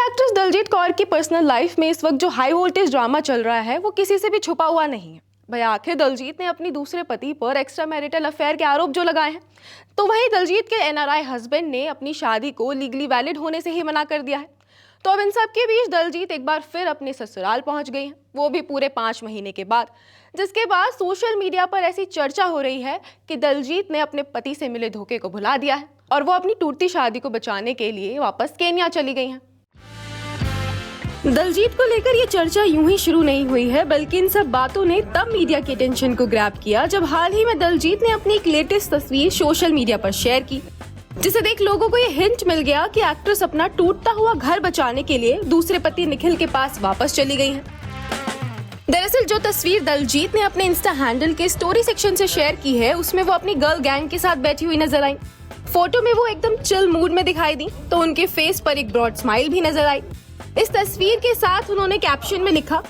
Actress Daljit Kaur की personal life में इस वक्त जो हाई वोल्टेज ड्रामा चल रहा है वो किसी से भी छुपा हुआ नहीं है। भाई आखिर दलजीत ने अपनी दूसरे पति पर एक्स्ट्रा मैरिटल अफेयर के आरोप जो लगाए हैं, तो वहीं दलजीत के एनआरआई हस्बैंड ने अपनी शादी को लीगली वैलिड होने से ही मना कर दिया है। तो अब इन सब के बीच दलजीत एक बार फिर अपने ससुराल पहुंच गई हैं, वो भी पूरे 5 महीने के बाद, जिसके बाद सोशल मीडिया पर ऐसी चर्चा हो रही है कि दलजीत ने अपने पति से मिले धोखे को भुला दिया है और वो अपनी टूटती शादी को बचाने के लिए वापस केन्या चली गई हैं। दलजीत को लेकर ये चर्चा यूं ही शुरू नहीं हुई है, बल्कि इन सब बातों ने तब मीडिया के अटेंशन को ग्रैब किया जब हाल ही में दलजीत ने अपनी एक लेटेस्ट तस्वीर सोशल मीडिया पर शेयर की, जिसे देख लोगों को ये हिंट मिल गया कि एक्ट्रेस अपना टूटता हुआ घर बचाने के लिए दूसरे पति निखिल के पास वापस चली गई हैं। दरअसल जो तस्वीर दलजीत ने अपने इंस्टा हैंडल के स्टोरी सेक्शन से शेयर की है, उसमें वो अपनी गर्ल गैंग के साथ बैठी हुई नजर आई। फोटो में वो एकदम चिल मूड में दिखाई दी, तो उनके फेस पर एक ब्रॉड स्माइल भी नजर आई। इस तस्वीर के साथ उन्होंने कैप्शन में लिखा,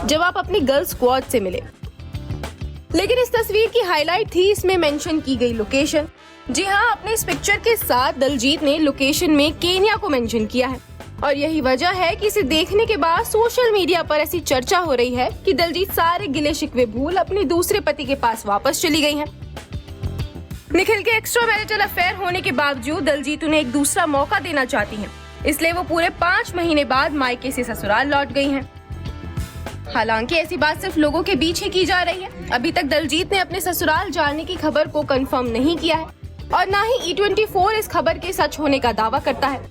जब आप अपनी गर्ल स्क्वाड से मिले। लेकिन इस तस्वीर की हाईलाइट थी इसमें मेंशन की गई लोकेशन। जी हाँ, अपने इस पिक्चर के साथ दलजीत ने लोकेशन में केन्या को मेंशन किया है और यही वजह है कि इसे देखने के बाद सोशल मीडिया पर ऐसी चर्चा हो रही है कि दलजीत सारे गिले शिकवे भूल अपने दूसरे पति के पास वापस चली गई हैं। निखिल के एक्स्ट्रा मैरिटल अफेयर होने के बावजूद दलजीत उन्हें एक दूसरा मौका देना चाहती हैं, इसलिए वो पूरे 5 महीने बाद मायके से ससुराल लौट गई हैं। हालांकि ऐसी बात सिर्फ लोगों के बीच ही की जा रही है। अभी तक दलजीत ने अपने ससुराल जाने की खबर को कंफर्म नहीं किया है और ना ही E24 इस खबर के सच होने का दावा करता है,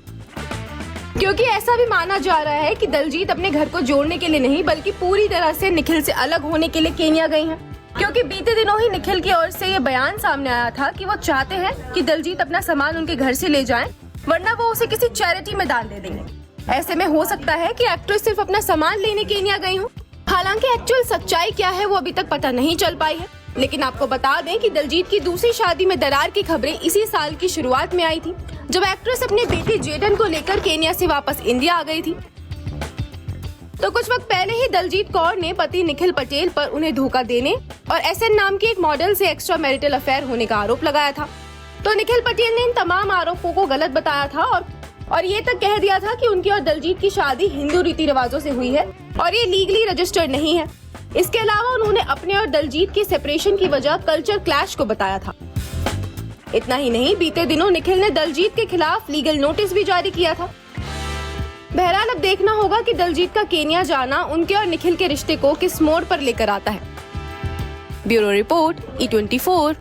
क्योंकि ऐसा भी माना जा रहा है कि दलजीत अपने घर को जोड़ने के लिए नहीं बल्कि पूरी तरह से निखिल से अलग होने के लिए केन्या गई हैं। क्योंकि बीते दिनों ही निखिल की ओर से ये बयान सामने आया था कि वो चाहते हैं कि दलजीत अपना सामान उनके घर से ले जाएं, वरना वो उसे किसी चैरिटी में दान दे देंगे। ऐसे में हो सकता है कि एक्ट्रेस सिर्फ अपना सामान लेने केन्या गई हो। हालांकि एक्चुअल सच्चाई क्या है वो अभी तक पता नहीं चल पाई है, लेकिन आपको बता दें कि दलजीत की दूसरी शादी में दरार की खबरें इसी साल की शुरुआत में आई थी, जब एक्ट्रेस अपने बेटी जेडन को लेकर केन्या से वापस इंडिया आ गई थी। तो कुछ वक्त पहले ही दलजीत कौर ने पति निखिल पटेल पर उन्हें धोखा देने और SN नाम की एक मॉडल से एक्स्ट्रा मैरिटल अफेयर होने का आरोप लगाया था। तो निखिल पटेल ने इन तमाम आरोपों को गलत बताया था और ये तक कह दिया था कि उनकी और दलजीत की शादी हिंदू रीति रिवाजों से हुई है और ये लीगली रजिस्टर्ड नहीं है। इसके अलावा उन्होंने अपने और दलजीत के सेपरेशन की वजह कल्चर क्लैश को बताया था। इतना ही नहीं, बीते दिनों निखिल ने दलजीत के खिलाफ लीगल नोटिस भी जारी किया था। बहरहाल अब देखना होगा कि दलजीत का केन्या जाना उनके और निखिल के रिश्ते को किस मोड़ पर लेकर आता है। Bureau report E24।